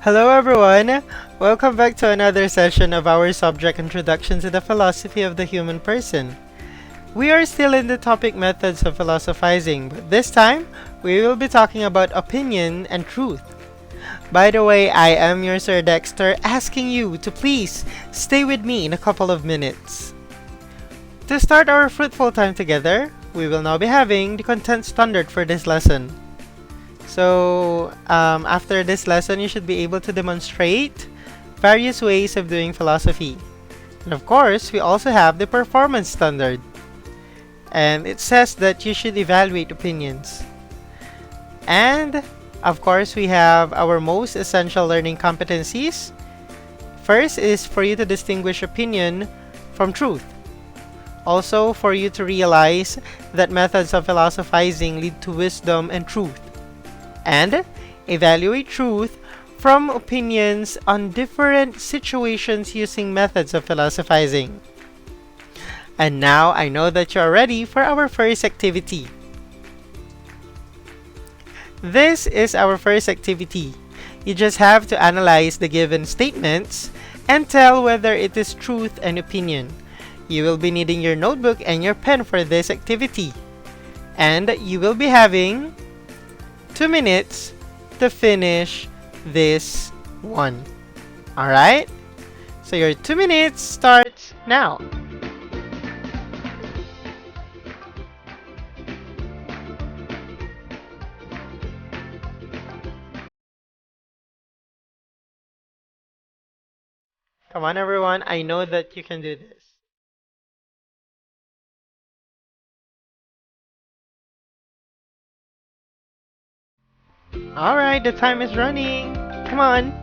Hello everyone! Welcome back to another session of our subject Introduction to the Philosophy of the Human Person. We are still in the topic methods of philosophizing, but this time we will be talking about opinion and truth. By the way, I am your Sir Dexter, asking you to please stay with me in a couple of minutes. To start our fruitful time together, we will now be having the content standard for this lesson. So, after this lesson, you should be able to demonstrate various ways of doing philosophy. And of course, we also have the performance standard. And it says that you should evaluate opinions. And, of course, we have our most essential learning competencies. First is for you to distinguish opinion from truth. Also, for you to realize that methods of philosophizing lead to wisdom and truth. And evaluate truth from opinions on different situations using methods of philosophizing. And now I know that you are ready for our first activity. This is our first activity. You just have to analyze the given statements and tell whether it is truth and opinion. You will be needing your notebook and your pen for this activity. And you will be having 2 minutes to finish this one. Alright? So your 2 minutes starts now. Come on everyone, I know that you can do this. Alright, the time is running. Come on.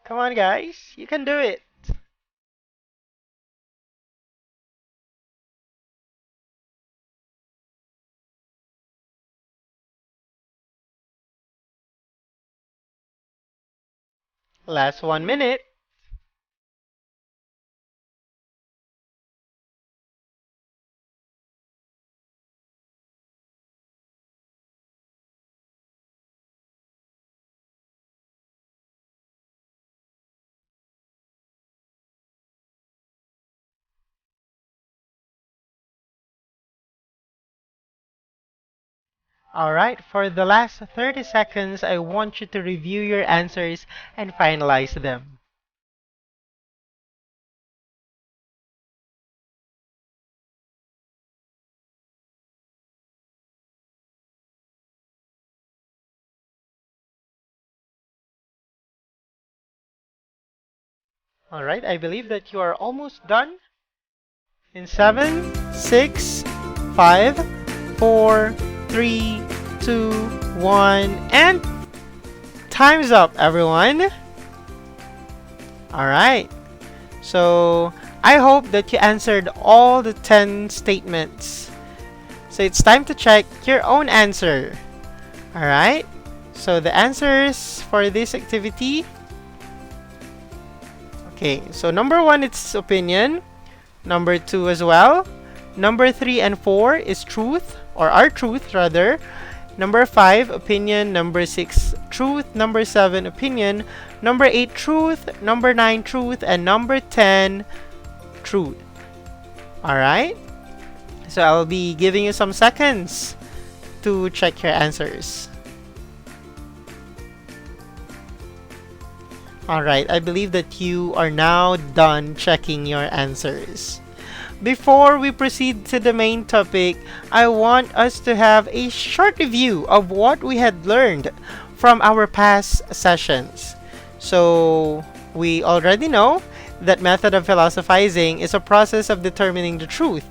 Come on guys, you can do it. Last 1 minute. Alright, for the last 30 seconds, I want you to review your answers and finalize them. Alright, I believe that you are almost done. In 7, 6, 5, 4, 3, 2, 1, and time's up, everyone. Alright, so I hope that you answered all the 10 statements. So it's time to check your own answer. Alright, so the answers for this activity. Okay, so number 1 it's opinion. Number 2 as well. Number 3 and 4 is truth, or our truth rather. Number 5, opinion. Number 6, truth. Number 7, opinion. Number 8, truth. Number 9, truth. And number 10, truth. Alright? So I'll be giving you some seconds to check your answers. Alright, I believe that you are now done checking your answers. Before we proceed to the main topic, I want us to have a short review of what we had learned from our past sessions. So, we already know that method of philosophizing is a process of determining the truth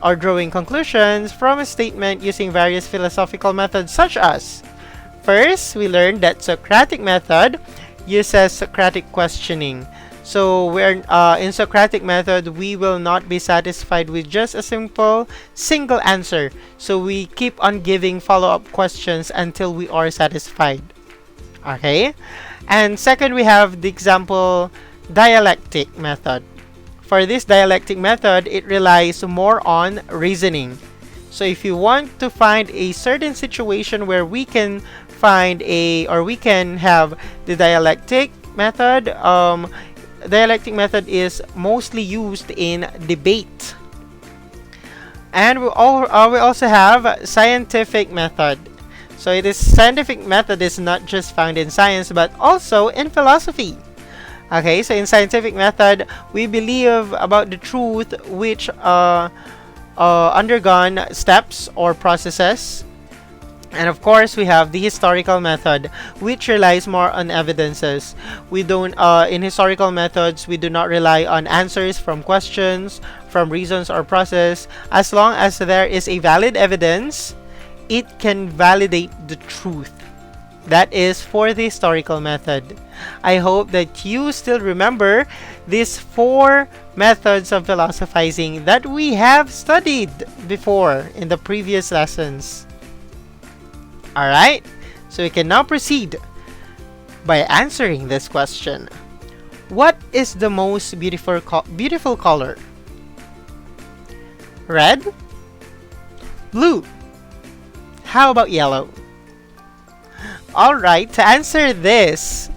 or drawing conclusions from a statement using various philosophical methods such as: first, we learned that Socratic method uses Socratic questioning. So we're in Socratic method, we will not be satisfied with just a simple single answer. So we keep on giving follow-up questions until we are satisfied. Okay? And second, we have the example dialectic method. For this dialectic method, it relies more on reasoning. So if you want to find a certain situation where we can find we can have the dialectic method, dialectic method is mostly used in debate. And we also have scientific method. So scientific method is not just found in science but also in philosophy. Okay, so in scientific method, we believe about the truth which undergone steps or processes. And of course, we have the historical method, which relies more on evidences. We don't, in historical methods, we do not rely on answers from questions, from reasons or process. As long as there is a valid evidence, it can validate the truth. That is for the historical method. I hope that you still remember these 4 methods of philosophizing that we have studied before in the previous lessons. Alright, so we can now proceed by answering this question. What is the most beautiful color? Red? Blue? How about yellow? Alright, to answer this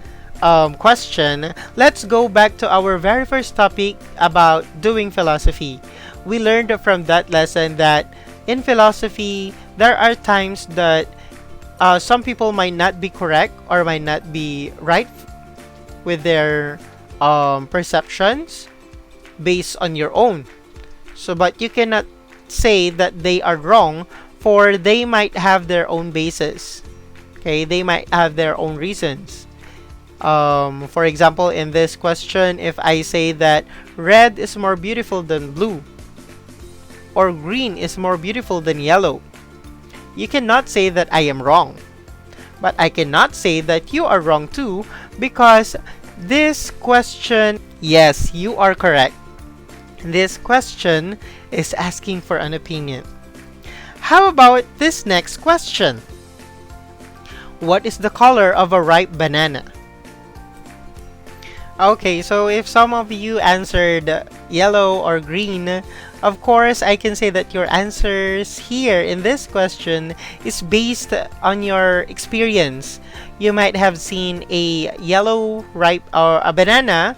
question, let's go back to our very first topic about doing philosophy. We learned from that lesson that in philosophy, there are times that some people might not be correct or might not be right with their perceptions based on your own. So, but you cannot say that they are wrong, for they might have their own basis. Okay, they might have their own reasons. For example, in this question, if I say that red is more beautiful than blue, or green is more beautiful than yellow, you cannot say that I am wrong. But I cannot say that you are wrong too, because this question, yes, you are correct. This question is asking for an opinion. How about this next question? What is the color of a ripe banana? Okay, so if some of you answered yellow or green, of course, I can say that your answers here in this question is based on your experience. You might have seen a yellow ripe or a banana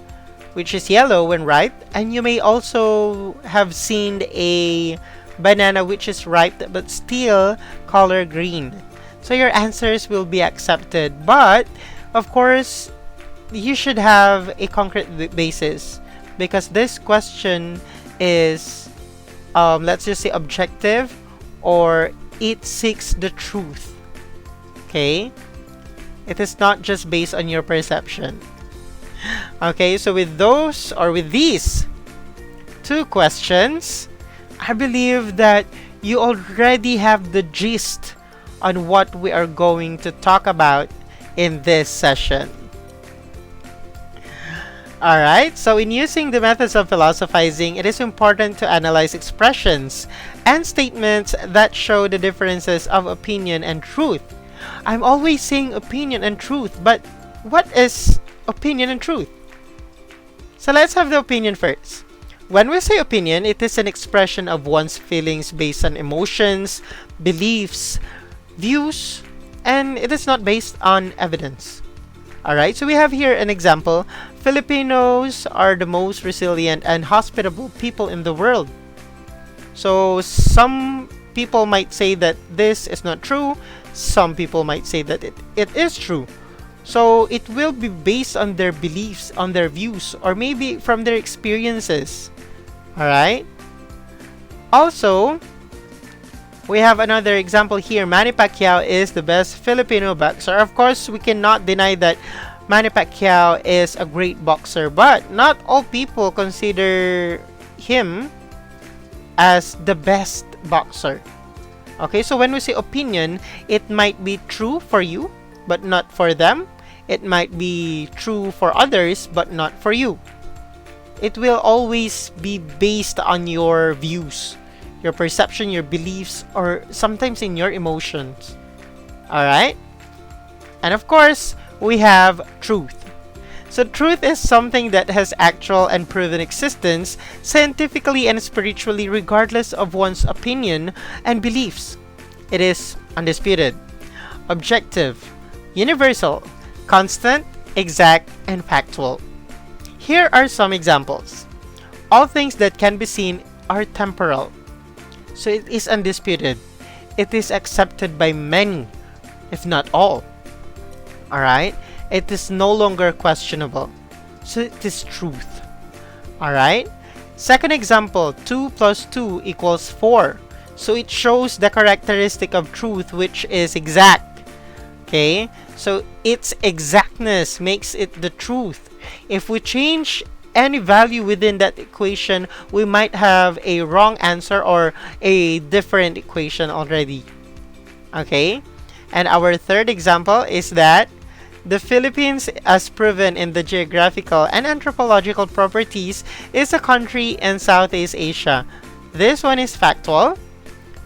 which is yellow when ripe, and you may also have seen a banana which is ripe but still color green. So your answers will be accepted, but of course you should have a concrete basis, because this question is let's just say objective, or it seeks the truth. Okay, it is not just based on your perception. Okay, so with these 2 questions, I believe that you already have the gist on what we are going to talk about in this session. Alright, so in using the methods of philosophizing, it is important to analyze expressions and statements that show the differences of opinion and truth. I'm always saying opinion and truth, but what is opinion and truth? So let's have the opinion first. When we say opinion, it is an expression of one's feelings based on emotions, beliefs, views, and it is not based on evidence. Alright, so we have here an example. Filipinos are the most resilient and hospitable people in the world. So some people might say that this is not true. Some people might say that it is true. So it will be based on their beliefs, on their views, or maybe from their experiences. Alright? Also, we have another example here. Manny Pacquiao is the best Filipino boxer. Of course, we cannot deny that Manny Pacquiao is a great boxer, but not all people consider him as the best boxer. Okay, so when we say opinion, it might be true for you, but not for them. It might be true for others, but not for you. it will always be based on your views, your perception, your beliefs, or sometimes in your emotions. Alright? And of course, we have truth. So truth is something that has actual and proven existence scientifically and spiritually regardless of one's opinion and beliefs. It is undisputed, objective, universal, constant, exact, and factual. Here are some examples. All things that can be seen are temporal. So it is undisputed. It is accepted by many, if not all. Alright? It is no longer questionable. So it is truth. Alright? Second example, 2 plus 2 equals 4. So it shows the characteristic of truth, which is exact. Okay? So its exactness makes it the truth. If we change any value within that equation, we might have a wrong answer or a different equation already. Okay? And our third example is that the Philippines, as proven in the geographical and anthropological properties, is a country in Southeast Asia. This one is factual,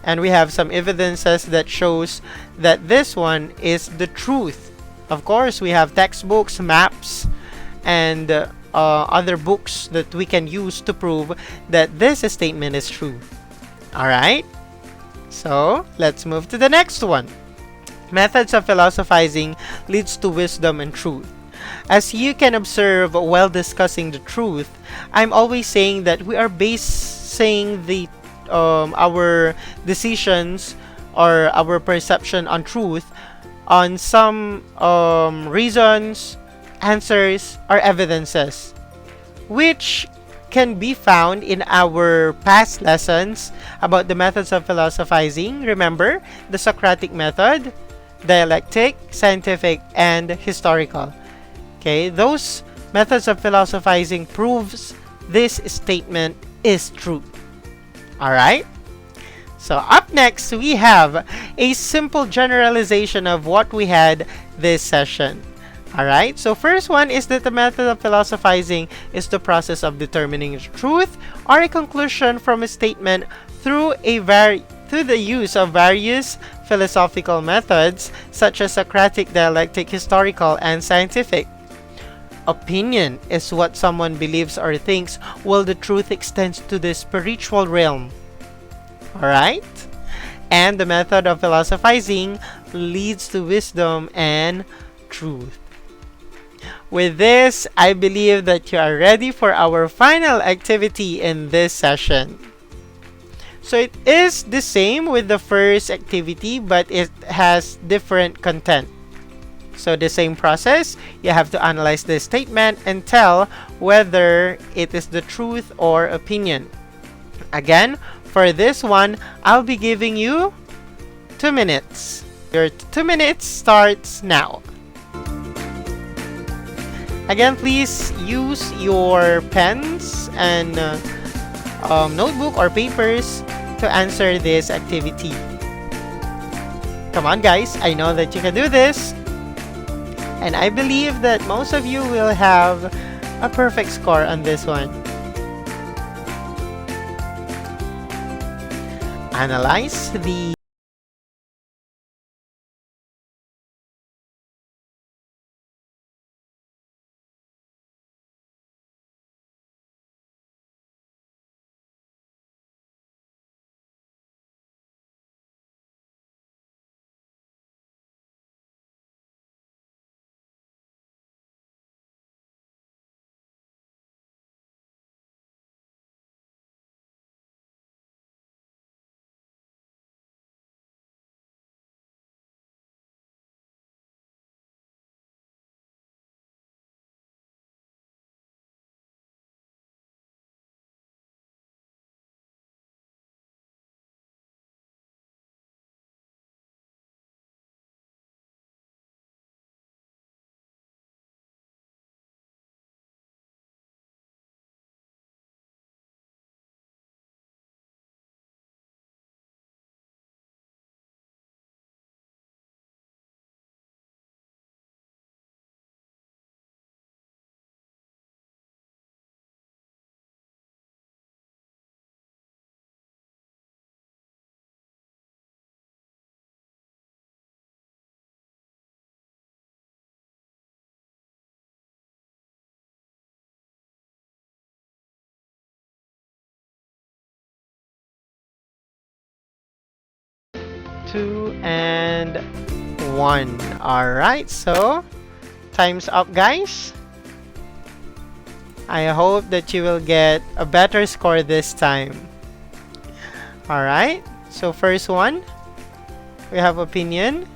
and we have some evidences that shows that this one is the truth. Of course, we have textbooks, maps, and other books that we can use to prove that this statement is true. Alright? So, let's move to the next one. Methods of philosophizing leads to wisdom and truth. As you can observe while discussing the truth, I'm always saying that we are basing our decisions or our perception on truth on some reasons, answers, or evidences, which can be found in our past lessons about the methods of philosophizing. Remember, the Socratic method, dialectic, scientific, and historical. Okay, those methods of philosophizing proves this statement is true. Alright? So up next, we have a simple generalization of what we had this session. Alright, so first one is that the method of philosophizing is the process of determining the truth or a conclusion from a statement through the use of various philosophical methods such as Socratic, dialectic, historical, and scientific. Opinion is what someone believes or thinks, while the truth extends to the spiritual realm. Alright? And the method of philosophizing leads to wisdom and truth. With this, I believe that you are ready for our final activity in this session. So it is the same with the first activity, but it has different content. So the same process, you have to analyze the statement and tell whether it is the truth or opinion. Again, for this one, I'll be giving you 2 minutes. Your 2 minutes starts now. Again, please use your pens and notebook or papers to answer this activity. Come on, guys. I know that you can do this. And I believe that most of you will have a perfect score on this one. Analyze the 2, and 1. Alright, so time's up, guys. I hope that you will get a better score this time. Alright, so first one, we have opinion.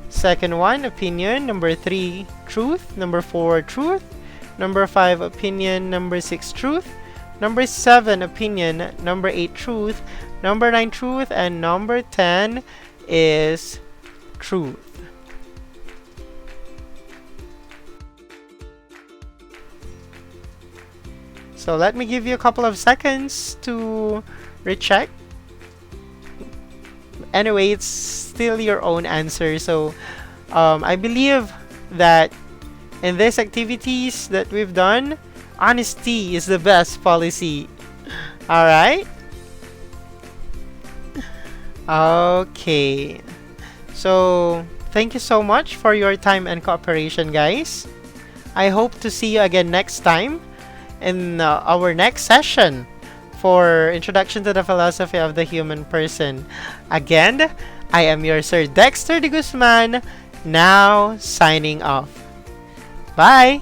Second one, opinion. Number 3, truth. Number 4, truth. Number 5, opinion. Number 6, truth. Number 7, opinion. Number 8, truth. Number 9, truth. And number 10 is truth. So let me give you a couple of seconds to recheck. Anyway, it's still your own answer. So I believe that in these activities that we've done, honesty is the best policy. Alright? Okay. So thank you so much for your time and cooperation, guys. I hope to see you again next time in our next session for Introduction to the Philosophy of the Human Person. Again, I am your Sir Dexter de Guzman, now signing off. Bye!